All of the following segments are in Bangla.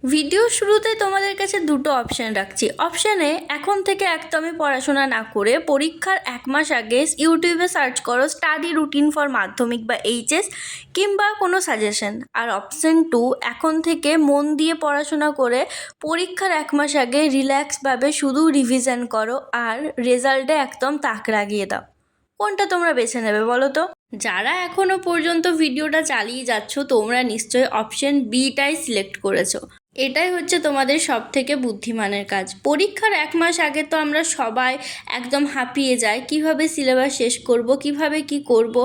ভিডিও শুরুতে তোমাদের কাছে দুটো অপশান রাখছি। অপশানে এখন থেকে একদমই পড়াশোনা না করে পরীক্ষার 1 মাস আগে ইউটিউবে সার্চ করো স্টাডি রুটিন ফর মাধ্যমিক বা এইচএস কিংবা কোনো সাজেশন। আর অপশান 2, এখন থেকে মন দিয়ে পড়াশোনা করে পরীক্ষার 1 মাস আগে রিল্যাক্সভাবে শুধু রিভিশন করো আর রেজাল্টে একদম তাক লাগিয়ে দাও। কোনটা তোমরা বেছে নেবে বলো তো? যারা এখনও পর্যন্ত ভিডিওটা চালিয়ে যাচ্ছ তোমরা নিশ্চয়ই অপশন বিটাই সিলেক্ট করেছো। এটাই হচ্ছে তোমাদের সব থেকে বুদ্ধিমানের কাজ। পরীক্ষার 1 মাস আগে তো আমরা সবাই একদম হাঁপিয়ে যাই, কিভাবে সিলেবাস শেষ করব, কিভাবে কি করব।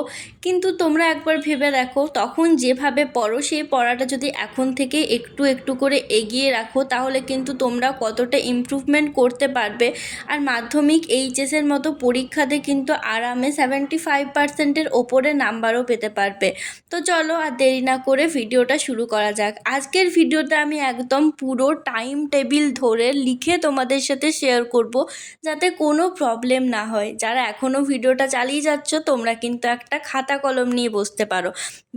কিন্তু তোমরা একবার ভেবে দেখো, তখন যেভাবে পড়ো সেই পড়াটা যদি এখন থেকে একটু একটু করে এগিয়ে রাখো তাহলে কিন্তু তোমরা কতটা ইমপ্রুভমেন্ট করতে পারবে। আর মাধ্যমিক এইচএসের মতো পরীক্ষাতে কিন্তু আরামে 75%-এর ওপরে নাম্বারও পেতে পারবে। তো চলো আর দেরি না করে ভিডিওটা শুরু করা যাক। আজকের ভিডিওতে আমি একদম পুরো টাইম টেবিল ধরে লিখে তোমাদের সাথে শেয়ার করব, যাতে কোনো প্রবলেম না হয়। যারা এখনও ভিডিওটা চালিয়ে যাচ্ছ তোমরা কিন্তু একটা খাতা কলম নিয়ে বসতে পারো।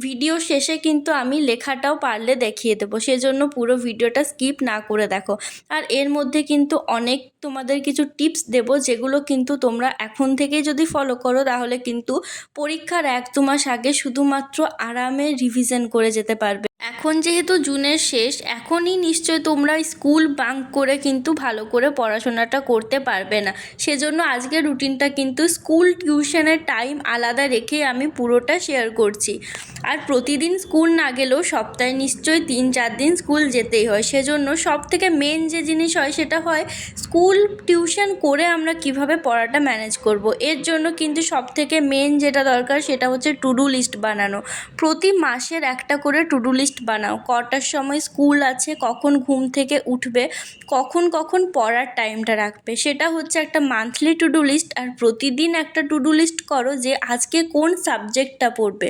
ভিডিও শেষে কিন্তু আমি লেখাটাও পারলে দেখিয়ে দেবো, সেজন্য পুরো ভিডিওটা স্কিপ না করে দেখো। আর এর মধ্যে কিন্তু অনেক তোমাদের কিছু টিপস দেব, যেগুলো কিন্তু তোমরা এখন থেকেই যদি ফলো করো তাহলে কিন্তু পরীক্ষার 1-2 মাস আগে শুধুমাত্র আরামে রিভিশন করে যেতে পারবে। এখন যেহেতু জুনের শেষ, এখনই নিশ্চয় তোমরা স্কুল বাঙ্ক করে কিন্তু ভালো করে পড়াশোনাটা করতে পারবে না। সেজন্য আজকের রুটিনটা কিন্তু স্কুল টিউশনের টাইম আলাদা রেখে আমি পুরোটা শেয়ার করছি। আর প্রতিদিন স্কুল না গেলেও সপ্তাহে নিশ্চয়ই 3-4 দিন স্কুল যেতেই হয়। সেজন্য সব থেকে মেন যে জিনিস হয় সেটা হয় স্কুল টিউশন করে আমরা কিভাবে পড়াটা ম্যানেজ করব। এর জন্য কিন্তু সব থেকে মেন যেটা দরকার সেটা হচ্ছে টু ডু লিস্ট বানানো। প্রতি মাসের একটা করে টু ডু লিস্ট বানাও, কটার সময় স্কুল আছে, কখন ঘুম থেকে উঠবে, কখন কখন পড়ার টাইমটা রাখবে, সেটা হচ্ছে একটা মান্থলি টু ডু লিস্ট। আর প্রতিদিন একটা টু ডু লিস্ট করো যে আজকে কোন সাবজেক্টটা পড়বে।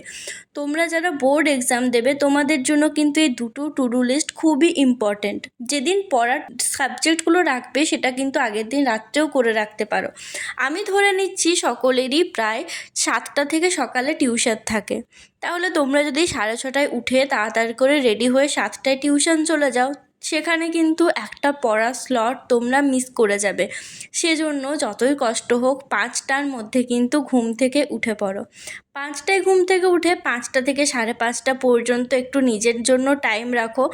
তোমরা যারা বোর্ড এক্সাম দেবে তোমাদের জন্য কিন্তু এই দুটো টু ডু লিস্ট খুবই ইম্পর্টেন্ট। যেদিন পড়ার সাবজেক্টগুলো রাখবে সেটা কিন্তু আগের দিন রাত্রেও করে রাখতে পারো। আমি ধরে নিচ্ছি সকলেরই প্রায় 7টা থেকে সকালে টিউশন থাকে, তাহলে তোমরা যদি 6:30টায় উঠে তাড়াতাড়ি করে রেডি হয়ে 7টায় টিউশন চলে যাও, সেখানে কিন্তু একটা পড়ার স্লট তোমরা মিস করে যাবে। সেজন্য যতই কষ্ট হোক 5টার মধ্যে কিন্তু ঘুম থেকে উঠে পড়ো। 5টায় ঘুম থেকে উঠে 5টা থেকে 5:30 পর্যন্ত একটু নিজের জন্য টাইম রাখো।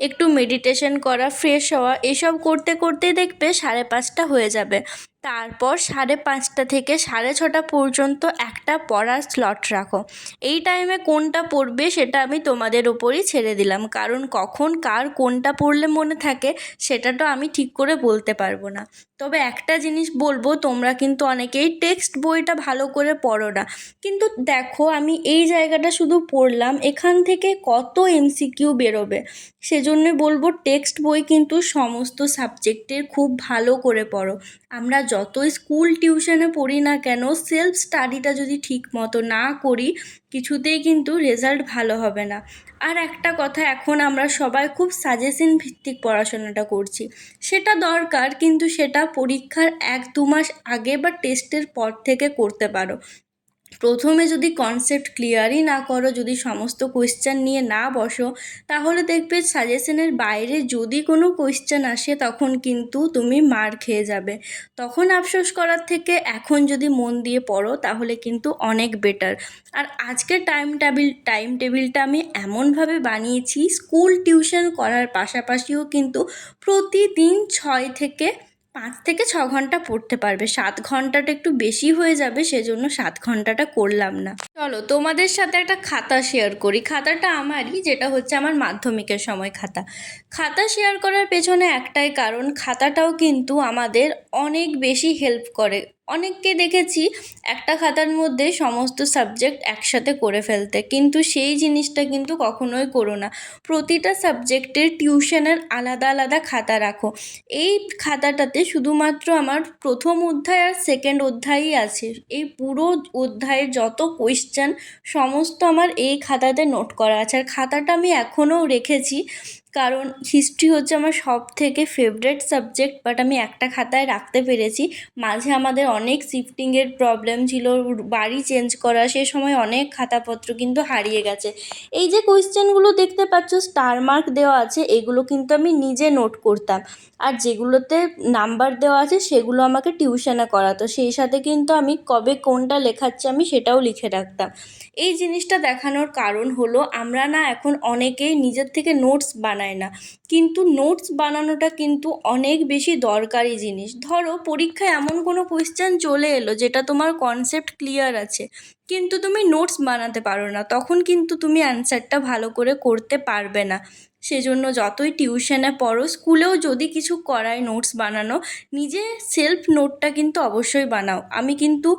একটু মেডিটেশন করা, ফ্রেশ হওয়া, এসব করতে করতে দেখবে 5:30 হয়ে যাবে। তারপর 5:30 থেকে 6:30 পর্যন্ত একটা পড়ার স্লট রাখো। এই টাইমে কোনটা পড়বে সেটা আমি তোমাদের ওপরই ছেড়ে দিলাম, কারণ কখন কার কোনটা পড়লে মনে থাকে সেটা তো আমি ঠিক করে বলতে পারবো না। তবে একটা জিনিস বলবো, তোমরা কিন্তু অনেকেই টেক্সট বইটা ভালো করে পড়ো না। কিন্তু দেখো, আমি এই জায়গাটা শুধু পড়লাম, এখান থেকে কত এমসিকিউ বেরোবে। সেজন্যই বলবো টেক্সট বই কিন্তু সমস্ত সাবজেক্টের খুব ভালো করে পড়ো। আমরা যতই স্কুল টিউশনে পড়ি না কেন, সেলফ স্টাডিটা যদি ঠিক মতো না করি কিছুতেই কিন্তু রেজাল্ট ভালো হবে না। আর একটা কথা, এখন আমরা সবাই খুব সাজেশন ভিত্তিক পড়াশোনাটা করছি। সেটা দরকার, কিন্তু সেটা পরীক্ষার 1-2 মাস আগে বা টেস্টের পর থেকে করতে পারো। প্রথমে যদি কনসেপ্ট ক্লিয়ারই না করো, যদি সমস্ত কোয়েশ্চেন নিয়ে না বসো, তাহলে দেখবে সাজেশনের বাইরে যদি কোনো কোয়েশ্চেন আসে তখন কিন্তু তুমি মার খেয়ে যাবে। তখন আফসোস করার থেকে এখন যদি মন দিয়ে পড়ো তাহলে কিন্তু অনেক বেটার। আর আজকের টাইম টেবিলটা আমি এমনভাবে বানিয়েছি, স্কুল টিউশন করার পাশাপাশিও কিন্তু প্রতিদিন 5 থেকে 6 ঘন্টা পড়তে পারবে। 7 ঘন্টাটা একটু বেশি হয়ে যাবে, সেজন্য 7 ঘন্টাটা করলাম না। চলো তোমাদের সাথে একটা খাতা শেয়ার করি। খাতাটা আমারই, যেটা হচ্ছে আমার মাধ্যমিকের সময় খাতা শেয়ার করার পেছনে একটাই কারণ, খাতাটাও কিন্তু আমাদের অনেক বেশি হেল্প করে। অনেককে দেখেছি একটা খাতার মধ্যে সমস্ত সাবজেক্ট একসাথে করে ফেলতে, কিন্তু সেই জিনিসটা কিন্তু কখনোই করো না। প্রতিটা সাবজেক্টের টিউশনের আলাদা আলাদা খাতা রাখো। এই খাতাটাতে শুধুমাত্র আমার প্রথম অধ্যায় আর সেকেন্ড অধ্যায়ই আছে। এই পুরো অধ্যায়ের যত কোয়েশ্চেন সমস্ত আমার এই খাতাতে নোট করা আছে। আর খাতাটা আমি এখনও রেখেছি, কারণ হিস্ট্রি হচ্ছে আমার সব থেকে ফেভারেট সাবজেক্ট, বাট আমি একটা খাতায় রাখতে পেরেছি। মাঝে আমাদের অনেক শিফটিংয়ের প্রবলেম ছিল, বাড়ি চেঞ্জ করা, সে সময় অনেক খাতাপত্র কিন্তু হারিয়ে গেছে। এই যে কোয়েশ্চেনগুলো দেখতে পাচ্ছ স্টার মার্ক দেওয়া আছে, এগুলো কিন্তু আমি নিজে নোট করতাম, আর যেগুলোতে নাম্বার দেওয়া আছে সেগুলো আমাকে টিউশনে করাতো, সেই সাথে কিন্তু আমি কবে কোনটা লেখাচ্ছি আমি সেটাও লিখে রাখতাম। এই জিনিসটা দেখানোর কারণ হলো আমরা না এখন অনেকেই নিজের থেকে নোটস বানায় না, কিন্তু নোটস বানানোটা কিন্তু অনেক বেশি দরকারি জিনিস। ধরো পরীক্ষায় এমন কোনো কোয়েশ্চেন চলে এলো যেটা তোমার কনসেপ্ট ক্লিয়ার আছে, কিন্তু তুমি নোটস বানাতে পারো না, তখন কিন্তু তুমি অ্যান্সারটা ভালো করে করতে পারবে না। সেজন্য যতই টিউশনে পড়ো, স্কুলেও যদি কিছু করায় নোটস বানানো, নিজে সেলফ নোটটা কিন্তু অবশ্যই বানাও। আমি কিন্তু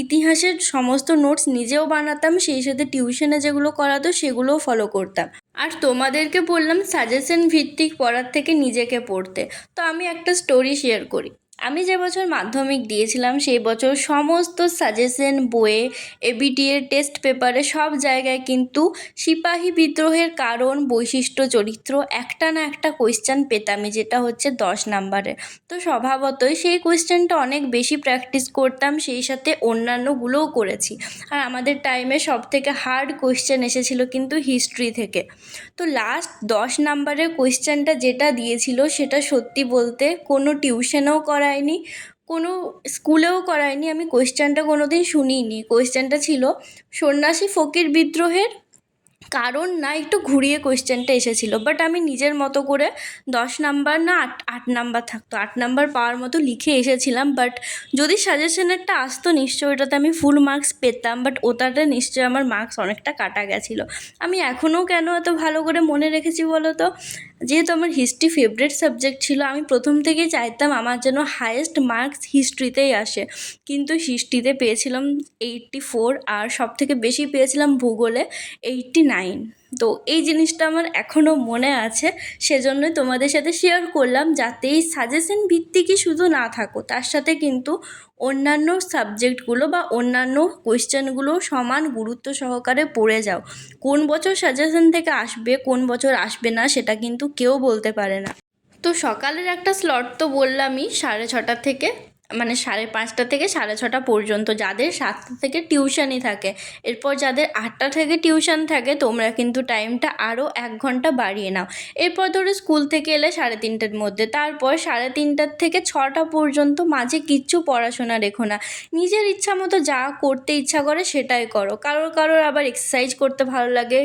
ইতিহাসের সমস্ত নোটস নিজেও বানাতাম, সেই সাথে টিউশনে যেগুলো করাতো সেগুলোও ফলো করতাম। আর তোমাদেরকে বললাম সাজেশন ভিত্তিক পড়ার থেকে নিজেকে পড়তে। তো আমি একটা স্টোরি শেয়ার করি। আমি যে বছর মাধ্যমিক দিয়েছিলাম সেই বছর সমস্ত সাজেশন বইয়ে, এবিটিএর টেস্ট পেপারে, সব জায়গায় কিন্তু সিপাহী বিদ্রোহের কারণ, বৈশিষ্ট্য, চরিত্র একটা না একটা কোয়েশ্চেন পেতামই, যেটা হচ্ছে 10 নাম্বারে। তো স্বভাবতই সেই কোয়েশ্চেনটা অনেক বেশি প্র্যাকটিস করতাম, সেই সাথে অন্যান্যগুলোও করেছি। আর আমাদের টাইমে সব থেকে হার্ড কোয়েশ্চেন এসেছিলো কিন্তু হিস্ট্রি থেকে। তো লাস্ট 10 নাম্বারের কোয়েশ্চেনটা যেটা দিয়েছিল সেটা সত্যি বলতে কোনো টিউশনেও করায়নি, কোনো স্কুলেও করায়নি, আমি কোয়েশ্চেনটা কোনো দিন শুনিনি। কোয়েশ্চেনটা ছিল সন্ন্যাসী ফকির বিদ্রোহের কারণ না, একটু ঘুরিয়ে কোয়েশ্চেনটা এসেছিলো, বাট আমি নিজের মতো করে 10 নাম্বার না 8 নাম্বার থাকতো, 8 নাম্বার পাওয়ার মতো লিখে এসেছিলাম। বাট যদি সাজেশনেরটা আসতো নিশ্চয়ই ওটাতে আমি ফুল মার্কস পেতাম, বাট ওটাতে নিশ্চয়ই আমার মার্কস অনেকটা কাটা গেছিলো। আমি এখনও কেন এত ভালো করে মনে রেখেছি বলো তো? যেহেতু আমার হিস্ট্রি ফেভারিট সাবজেক্ট ছিল, আমি প্রথম থেকেই চাইতাম আমার যেন হায়েস্ট মার্কস হিস্ট্রিতেই আসে, কিন্তু হিস্ট্রিতে পেয়েছিলাম 84, আর সব থেকে বেশি পেয়েছিলাম ভূগোলে 89। তো এই জিনিসটা আমার এখনও মনে আছে, সেজন্যই তোমাদের সাথে শেয়ার করলাম, যাতে এই সাজেশন ভিত্তিকই শুধু না থাকো, তার সাথে কিন্তু অন্যান্য সাবজেক্টগুলো বা অন্যান্য কোয়েশ্চেনগুলো সমান গুরুত্ব সহকারে পড়ে যাও। কোন বছর সাজেশন থেকে আসবে, কোন বছর আসবে না, সেটা কিন্তু কেউ বলতে পারে না। তো সকালের একটা স্লট তো বললামই, 6:30 থেকে, মানে 5:30 থেকে 6:30 পর্যন্ত, যাদের 7টা থেকে টিউশনই থাকে। এরপর যাদের 8টা থেকে টিউশন থাকে তোমরা কিন্তু টাইমটা আরও 1 ঘন্টা বাড়িয়ে নাও। এরপর ধরো স্কুল থেকে এলে 3:30টার মধ্যে, তারপর 3:30 থেকে 6টা পর্যন্ত মাঝে কিচ্ছু পড়াশোনা রেখো না। নিজের ইচ্ছা মতো যা করতে ইচ্ছা করে সেটাই করো। কারোর আবার এক্সারসাইজ করতে ভালো লাগে,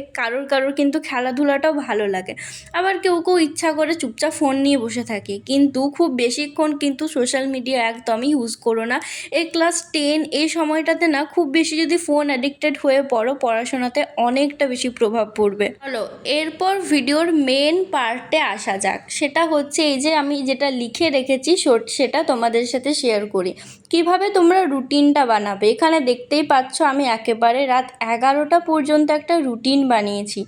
কারোর কিন্তু খেলাধুলাটাও ভালো লাগে, আবার কেউ ইচ্ছা করে চুপচাপ ফোন নিয়ে বসে থাকে। কিন্তু খুব বেশিক্ষণ কিন্তু সোশ্যাল মিডিয়া একদমই ইউজ করো না। এই ক্লাস 10 এই সময়টাতে না খুব বেশি যদি ফোন অ্যাডিক্টেড হয়ে পড়ো, পড়াশোনাতে অনেকটা বেশি প্রভাব পড়বে। চলো এরপর ভিডিওর মেন পার্টে আসা যাক, সেটা হচ্ছে এই যে আমি যেটা লিখে রেখেছি সেটা তোমাদের সাথে শেয়ার করি। কিভাবে তোমরা রুটিনটা বানাবে, এখানে দেখতেই পাচ্ছ আমি একেবারে রাত 11টা পর্যন্ত একটা রুটিন বানিয়েছি।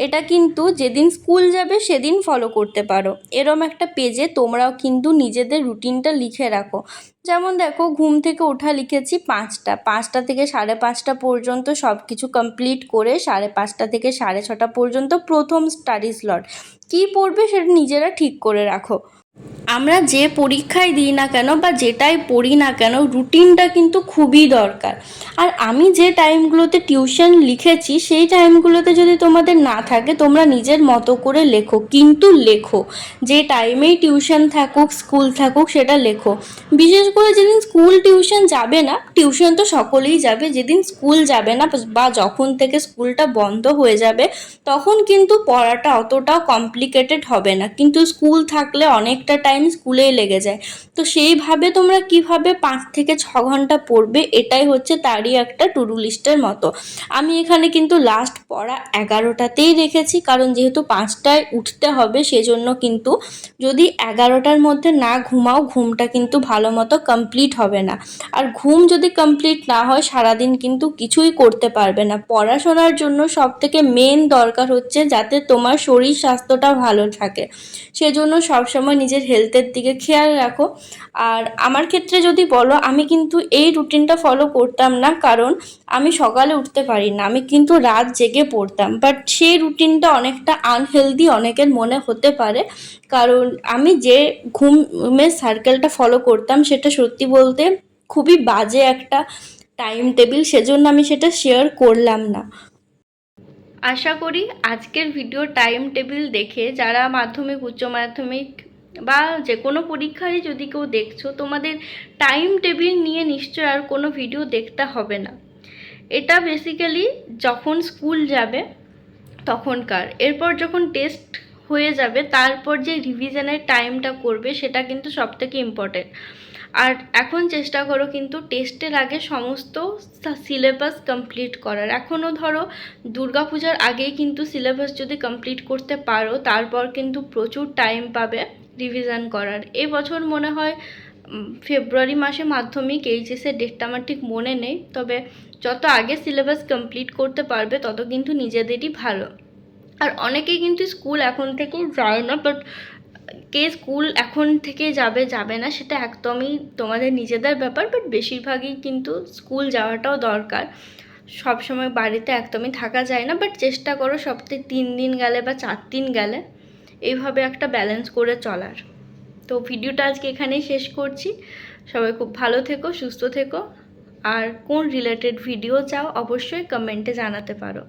এটা কিন্তু যেদিন স্কুল যাবে সেদিন ফলো করতে পারো। এরম একটা পেজে তোমরাও কিন্তু নিজেদের রুটিনটা লিখে রাখো। যেমন দেখো, ঘুম থেকে ওঠা লিখেছি 5টা থেকে 5:30 পর্যন্ত সব কিছু কমপ্লিট করে 5:30 থেকে 6:30 পর্যন্ত প্রথম স্টাডি স্লট। কী পড়বে সেটা নিজেরা ঠিক করে রাখো। আমরা যে পরীক্ষায় দিই না কেন বা যেটাই পড়ি না কেন, রুটিনটা কিন্তু খুবই দরকার। আর আমি যে টাইমগুলোতে টিউশন লিখেছি সেই টাইমগুলোতে যদি তোমাদের না থাকে, তোমরা নিজের মতো করে লেখো, কিন্তু লেখো। যে টাইমেই টিউশন থাকুক, স্কুল থাকুক, সেটা লেখো। বিশেষ করে যেদিন স্কুল টিউশন যাবে না, টিউশন তো সকলেই যাবে, যেদিন স্কুল যাবে না বা যখন থেকে স্কুলটা বন্ধ হয়ে যাবে, তখন কিন্তু পড়াটা অতটাও কমপ্লিকেটেড হবে না, কিন্তু স্কুল থাকলে অনেকটা টাইম স্কুলেই লেগে যায়। তো সেইভাবে তোমরা কিভাবে 5 থেকে 6 ঘন্টা পড়বে, এটাই হচ্ছে তারই একটা টু ডু লিস্টের মতো। আমি এখানে কিন্তু লাস্ট পড়া 11টাতেই রেখেছি, কারণ যেহেতু 5টায় উঠতে হবে, সেজন্য কিন্তু যদি 11টার মধ্যে না ঘুমাও, ঘুমটা কিন্তু ভালো মতো কমপ্লিট হবে না। আর ঘুম যদি কমপ্লিট না হয়, সারাদিন কিন্তু কিছুই করতে পারবে না। পড়াশোনার জন্য সবথেকে মেন দরকার হচ্ছে যাতে তোমার শরীর স্বাস্থ্যটা ভালো থাকে, সেজন্য সবসময় নিজের হেলথ হেলথের দিকে খেয়াল রাখো। আর আমার ক্ষেত্রে যদি বলো, আমি কিন্তু এই রুটিনটা ফলো করতাম না, কারণ আমি সকালে উঠতে পারি না, আমি কিন্তু রাত জেগে পড়তাম। বাট সেই রুটিনটা অনেকটা আনহেলদি অনেকের মনে হতে পারে, কারণ আমি যে ঘুমের সার্কেলটা ফলো করতাম সেটা সত্যি বলতে খুবই বাজে একটা টাইম টেবিল, সেজন্য আমি সেটা শেয়ার করলাম না। আশা করি আজকের ভিডিও টাইম টেবিল দেখে যারা মাধ্যমিক, উচ্চ মাধ্যমিক বা যে কোনো পরীক্ষারই যদি কেউ দেখছো, তোমাদের টাইম টেবিল নিয়ে নিশ্চয় আর কোনো ভিডিও দেখতে হবে না। এটা বেসিক্যালি যখন স্কুল যাবে তখনকার, এরপর যখন টেস্ট হয়ে যাবে তারপর যে রিভিশনের টাইমটা করবে সেটা কিন্তু সবথেকে ইম্পর্টেন্ট। আর এখন চেষ্টা করো কিন্তু টেস্টের আগে সমস্ত সিলেবাস কমপ্লিট করার। এখনও ধরো দুর্গাপূজার আগেই কিন্তু সিলেবাস যদি কমপ্লিট করতে পারো, তারপর কিন্তু প্রচুর টাইম পাবে রিভিশন করার। এবছর মনে হয় ফেব্রুয়ারি মাসে মাধ্যমিক, এইচএসের ডেটটা আমার ঠিক মনে নেই, তবে যত আগে সিলেবাস কমপ্লিট করতে পারবে তত কিন্তু নিজেদেরই ভালো। আর অনেকেই কিন্তু স্কুল এখন থেকেই যায় না, বাট কে স্কুল এখন থেকে যাবে যাবে না সেটা একদমই তোমাদের নিজেদের ব্যাপার, বাট বেশিরভাগই কিন্তু স্কুল যাওয়াটাও দরকার। সব সময় বাড়িতে একদমই থাকা যায় না, বাট চেষ্টা করো সপ্তাহে 3 দিন গেলে বা 4 দিন গেলে এইভাবে একটা ব্যালেন্স করে চলার। তো ভিডিওটা আজকে এখানেই শেষ করছি। সবাই খুব ভালো থেকো, সুস্থ থেকো। আর কোন রিলেটেড ভিডিও চাও অবশ্যই কমেন্টে জানাতে পারো।